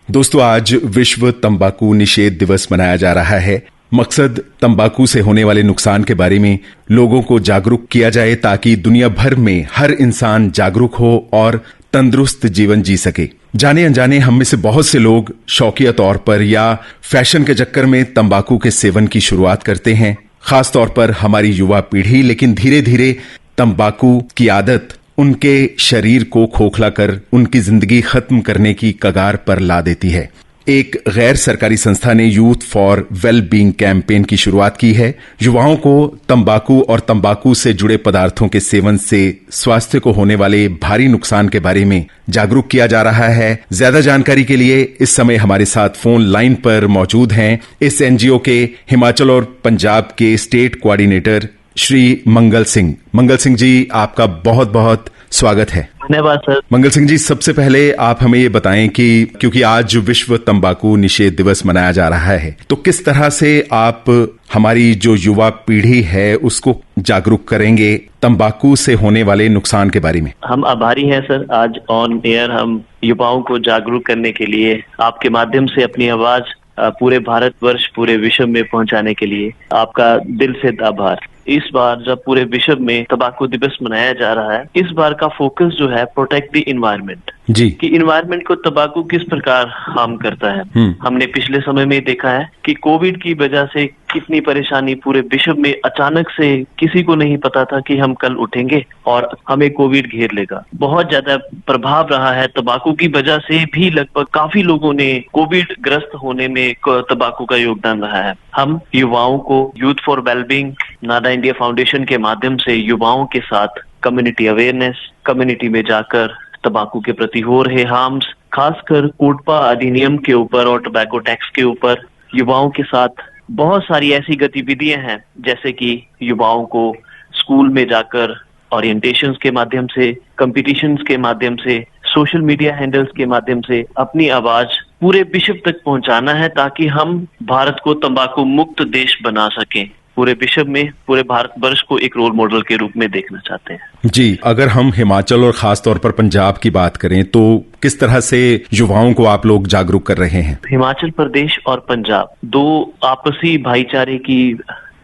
दोस्तों, आज विश्व तंबाकू निषेध दिवस मनाया जा रहा है। मकसद तंबाकू से होने वाले नुकसान के बारे में लोगों को जागरूक किया जाए ताकि दुनिया भर में हर इंसान जागरूक हो और तंदुरुस्त जीवन जी सके। जाने अनजाने हम में से बहुत से लोग शौकिया तौर पर या फैशन के चक्कर में तंबाकू के सेवन की शुरुआत करते हैं, खास तौर पर हमारी युवा पीढ़ी। लेकिन धीरे धीरे तंबाकू की आदत उनके शरीर को खोखला कर उनकी जिंदगी खत्म करने की कगार पर ला देती है। एक गैर सरकारी संस्था ने youth for well being campaign की शुरुआत की है। युवाओं को तंबाकू और तंबाकू से जुड़े पदार्थों के सेवन से स्वास्थ्य को होने वाले भारी नुकसान के बारे में जागरूक किया जा रहा है। ज्यादा जानकारी के लिए इस समय हमारे साथ फोन लाइन पर मौजूद हैं इस एनजीओ के हिमाचल और पंजाब के स्टेट कोऑर्डिनेटर श्री मंगल सिंह। मंगल सिंह जी, आपका बहुत बहुत स्वागत है। धन्यवाद सर। मंगल सिंह जी, सबसे पहले आप हमें ये बताएं कि क्योंकि आज विश्व तंबाकू निषेध दिवस मनाया जा रहा है, तो किस तरह से आप हमारी जो युवा पीढ़ी है उसको जागरूक करेंगे तंबाकू से होने वाले नुकसान के बारे में? हम आभारी हैं सर, आज ऑन एयर हम युवाओं को जागरूक करने के लिए आपके माध्यम से अपनी आवाज पूरे भारतवर्ष, पूरे विश्व में पहुंचाने के लिए आपका दिल से आभार। इस बार जब पूरे विश्व में तंबाकू दिवस मनाया जा रहा है, इस बार का फोकस जो है प्रोटेक्ट द इन्वायरमेंट जी, कि इन्वायरमेंट को तंबाकू किस प्रकार हार्म करता है। हमने पिछले समय में देखा है कि कोविड की वजह से कितनी परेशानी पूरे विश्व में अचानक से, किसी को नहीं पता था कि हम कल उठेंगे और हमें कोविड घेर लेगा। बहुत ज्यादा प्रभाव रहा है तंबाकू की वजह से भी। लगभग काफी लोगों ने कोविड ग्रस्त होने में तंबाकू का योगदान रहा है। हम युवाओं को youth for wellbeing Nada India foundation के माध्यम से युवाओं के साथ कम्युनिटी अवेयरनेस, कम्युनिटी में जाकर तंबाकू के प्रति हो रहे हार्म्स, खासकर कोटपा अधिनियम के ऊपर और टोबैको टैक्स के ऊपर युवाओं के साथ बहुत सारी ऐसी गतिविधियां हैं, जैसे कि युवाओं को स्कूल में जाकर ओरिएंटेशंस के माध्यम से, कंपटीशंस के माध्यम से, सोशल मीडिया हैंडल्स के माध्यम से अपनी आवाज पूरे विश्व तक पहुंचाना है ताकि हम भारत को तंबाकू मुक्त देश बना सकें। पूरे विश्व में पूरे भारतवर्ष को एक रोल मॉडल के रूप में देखना चाहते हैं। जी, अगर हम हिमाचल और खास तौर पर पंजाब की बात करें तो किस तरह से युवाओं को आप लोग जागरूक कर रहे हैं? हिमाचल प्रदेश और पंजाब दो आपसी भाईचारे की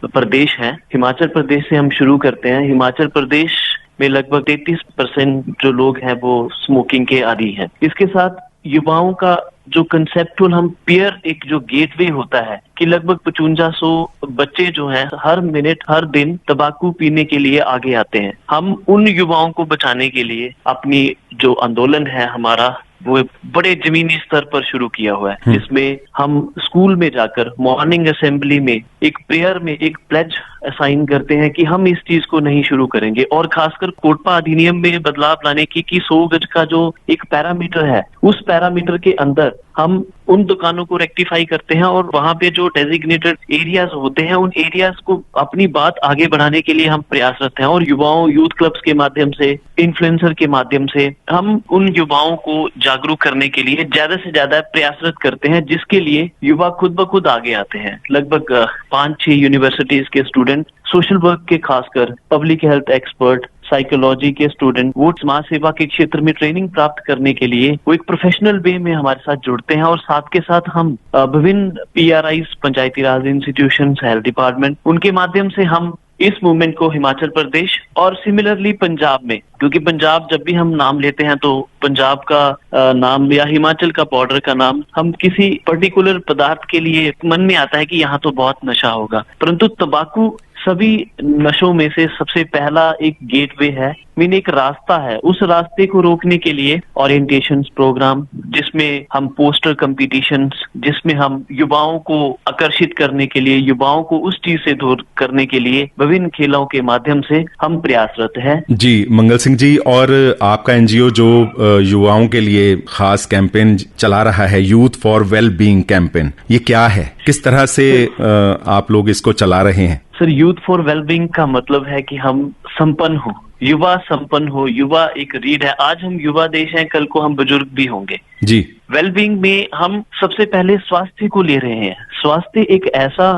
प्रदेश हैं। हिमाचल प्रदेश से हम शुरू करते हैं। हिमाचल प्रदेश में लगभग 33% जो लोग हैं वो स्मोकिंग के आदी हैं। इसके साथ युवाओं का जो कंसेप्चुअल हम पीयर एक जो गेटवे होता है कि लगभग 5500 बच्चे जो हैं हर मिनट हर दिन तंबाकू पीने के लिए आगे आते हैं। हम उन युवाओं को बचाने के लिए अपनी जो आंदोलन है हमारा, वो बड़े जमीनी स्तर पर शुरू किया हुआ है, जिसमें हम स्कूल में जाकर मॉर्निंग असेंबली में एक प्रेयर में एक प्लेज असाइन करते हैं कि हम इस चीज को नहीं शुरू करेंगे। और खासकर कोटपा अधिनियम में बदलाव लाने की कि 100 गज का जो एक पैरामीटर है, उस पैरामीटर के अंदर हम उन दुकानों को रेक्टिफाई करते हैं और वहां पे जो डेजिग्नेटेड एरियाज होते हैं उन एरियाज को अपनी बात आगे बढ़ाने के लिए हम प्रयासरत हैं। और युवाओं, यूथ क्लब्स के माध्यम से, इन्फ्लुएंसर के माध्यम से हम उन युवाओं को जागरूक करने के लिए ज्यादा से ज्यादा प्रयासरत करते हैं, जिसके लिए युवा खुद ब खुद आगे आते हैं। लगभग 5-6 यूनिवर्सिटीज के स्टूडेंट, सोशल वर्क के खासकर पब्लिक हेल्थ एक्सपर्ट, साइकोलॉजी के स्टूडेंट, वो समाज सेवा के क्षेत्र में ट्रेनिंग प्राप्त करने के लिए वो एक प्रोफेशनल वे में हमारे साथ जुड़ते हैं। और साथ के साथ हम विभिन्न PRIs, पंचायती राज इंस्टीट्यूशंस, हेल्थ डिपार्टमेंट, उनके माध्यम से हम इस मूवमेंट को हिमाचल प्रदेश और सिमिलरली पंजाब में, क्योंकि पंजाब जब भी हम नाम लेते हैं तो पंजाब का नाम या हिमाचल का बॉर्डर का नाम हम किसी पर्टिकुलर पदार्थ के लिए मन में आता है कि यहाँ तो बहुत नशा होगा, परंतु तंबाकू सभी नशों में से सबसे पहला एक गेटवे है, मीन एक रास्ता है। उस रास्ते को रोकने के लिए ओरिएंटेशंस प्रोग्राम, जिसमें हम पोस्टर कंपटीशंस, जिसमें हम युवाओं को आकर्षित करने के लिए, युवाओं को उस चीज से दूर करने के लिए विभिन्न खेलों के माध्यम से हम प्रयासरत हैं। जी मंगल सिंह जी, और आपका एनजीओ जो युवाओं के लिए खास कैंपेन चला रहा है, youth for well being campaign, ये क्या है? किस तरह से आप लोग इसको चला रहे हैं? सर, यूथ फॉर वेलबींग का मतलब है कि हम संपन्न हो, युवा संपन्न हो। युवा एक रीढ़ है। आज हम युवा देश हैं, कल को हम बुजुर्ग भी होंगे जी। वेलबींग में हम सबसे पहले स्वास्थ्य को ले रहे हैं। स्वास्थ्य एक ऐसा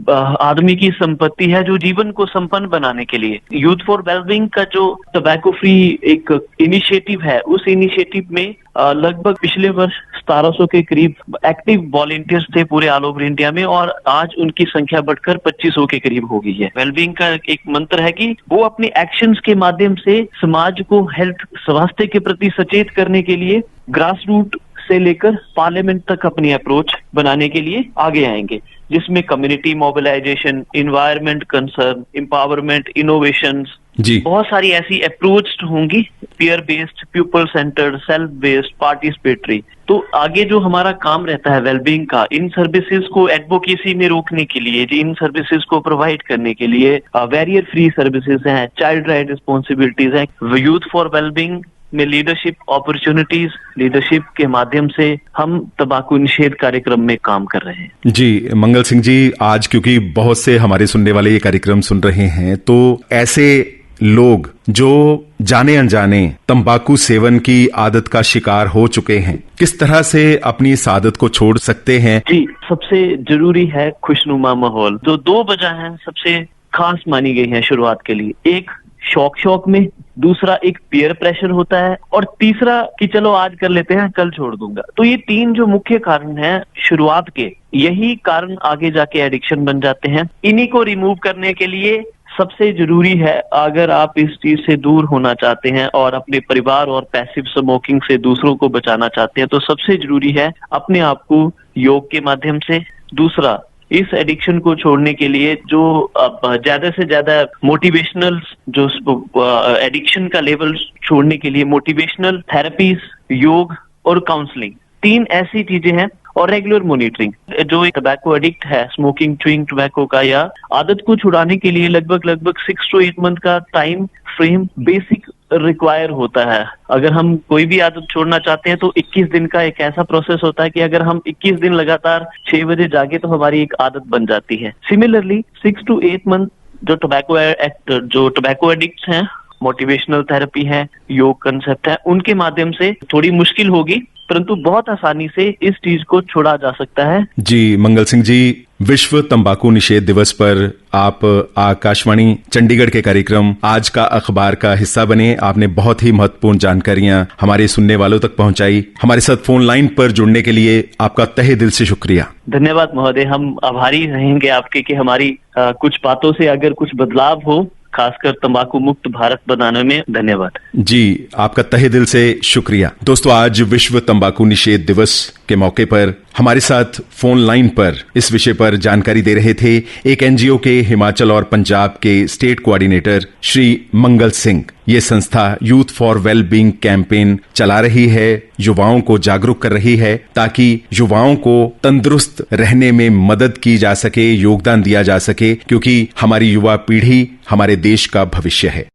आदमी की संपत्ति है जो जीवन को संपन्न बनाने के लिए। यूथ फॉर वेलबींग का जो टबैको फ्री एक इनिशिएटिव है, उस इनिशिएटिव में लगभग पिछले वर्ष 1700 के करीब एक्टिव वॉलंटियर्स थे पूरे ऑल ओवर इंडिया में, और आज उनकी संख्या बढ़कर 2500 के करीब हो गई है। वेलबींग का एक मंत्र है कि वो अपने एक्शंस के माध्यम से समाज को हेल्थ स्वास्थ्य के प्रति सचेत करने के लिए ग्रास रूट से लेकर पार्लियामेंट तक अपनी अप्रोच बनाने के लिए आगे आएंगे, जिसमें community mobilisation, environment concern, empowerment, innovations, जी बहुत सारी ऐसी अप्रोच होंगी, peer based, people centred, self based, participatory. तो आगे जो हमारा काम रहता है वेलबींग का, इन सर्विसेज को एडवोकेसी में रोकने के लिए, इन सर्विसेज को प्रोवाइड करने के लिए बैरियर फ्री सर्विसेज हैं, चाइल्ड राइट रिस्पॉन्सिबिलिटीज हैं। यूथ फॉर वेलबींग में लीडरशिप अपॉर्चुनिटीज, लीडरशिप के माध्यम से हम तंबाकू निषेध कार्यक्रम में काम कर रहे हैं। जी मंगल सिंह जी, आज क्योंकि बहुत से हमारे सुनने वाले ये कार्यक्रम सुन रहे हैं, तो ऐसे लोग जो जाने अनजाने तंबाकू सेवन की आदत का शिकार हो चुके हैं, किस तरह से अपनी इस आदत को छोड़ सकते हैं? जी, सबसे जरूरी है खुशनुमा माहौल। जो दो वजह हैं सबसे खास मानी गई है शुरुआत के लिए, एक शौक में, दूसरा एक पीयर प्रेशर होता है, और तीसरा कि चलो आज कर लेते हैं कल छोड़ दूंगा। तो ये तीन जो मुख्य कारण हैं शुरुआत के, यही कारण आगे जाके एडिक्शन बन जाते हैं। इन्हीं को रिमूव करने के लिए सबसे जरूरी है, अगर आप इस चीज से दूर होना चाहते हैं और अपने परिवार और पैसिव स्मोकिंग से दूसरों को बचाना चाहते हैं, तो सबसे जरूरी है अपने आप को योग के माध्यम से। दूसरा, इस एडिक्शन को छोड़ने के लिए जो ज्यादा से ज्यादा मोटिवेशनल, जो एडिक्शन का लेवल छोड़ने के लिए मोटिवेशनल थेरेपीज, योग और काउंसलिंग, तीन ऐसी चीजें हैं, और रेगुलर मॉनिटरिंग। जो एक टबैको एडिक्ट है, स्मोकिंग, च्युइंग टबैको का, या आदत को छुड़ाने के लिए लगभग 6 to 8 मंथ का टाइम फ्रेम बेसिक रिक्वायर होता है। अगर हम कोई भी आदत छोड़ना चाहते हैं तो 21 दिन का एक ऐसा प्रोसेस होता है कि अगर हम 21 दिन लगातार 6 बजे जागे तो हमारी एक आदत बन जाती है। सिमिलरली 6 to 8 मंथ जो टबैको एडिक्ट्स हैं, मोटिवेशनल थेरेपी है, योग कंसेप्ट है, उनके माध्यम से थोड़ी मुश्किल होगी, परंतु बहुत आसानी से इस चीज को छोड़ा जा सकता है। जी मंगल सिंह जी, विश्व तंबाकू निषेध दिवस पर आप आकाशवाणी चंडीगढ़ के कार्यक्रम आज का अखबार का हिस्सा बने। आपने बहुत ही महत्वपूर्ण जानकारियां हमारे सुनने वालों तक पहुंचाई। हमारे साथ फोन लाइन पर जुड़ने के लिए आपका तहे दिल से शुक्रिया। धन्यवाद महोदय, हम आभारी रहेंगे आपके कि हमारी कुछ बातों से अगर कुछ बदलाव हो, खासकर तंबाकू मुक्त भारत बनाने में। धन्यवाद जी, आपका तहे दिल से शुक्रिया। दोस्तों, आज विश्व तंबाकू निषेध दिवस के मौके पर हमारे साथ फोन लाइन पर इस विषय पर जानकारी दे रहे थे एक एनजीओ के हिमाचल और पंजाब के स्टेट कोऑर्डिनेटर श्री मंगल सिंह। ये संस्था यूथ फॉर वेलबींग कैंपेन चला रही है, युवाओं को जागरूक कर रही है ताकि युवाओं को तंदुरुस्त रहने में मदद की जा सके, योगदान दिया जा सके, क्योंकि हमारी युवा पीढ़ी हमारे देश का भविष्य है।